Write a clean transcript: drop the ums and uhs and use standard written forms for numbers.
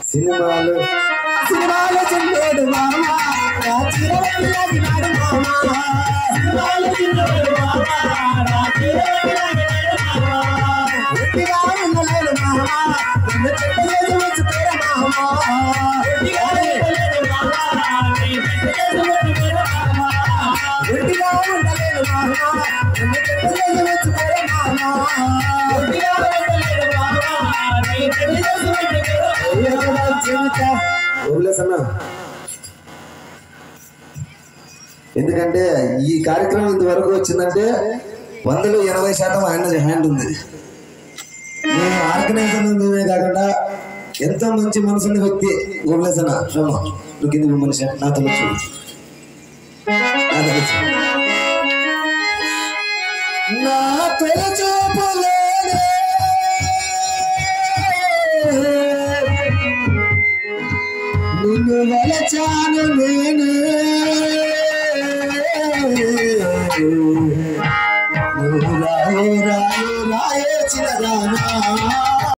సినిమాలు సినిమాలు చెల్లేడు మామా ఎందుకంటే ఈ కార్యక్రమం ఇంతవరకు వచ్చిందంటే 180% ఆయన హ్యాండ్ ఉంది. నేను ఆర్గనైజర్ మేమే కాకుండా ఎంతో మంచి మనసున్న వ్యక్తి ఓబ్లేసన్న శ్రమ నువ్వు కింద మనిషి నా తెలుసు నా తెలుసు నిన్ను వలచాను నేను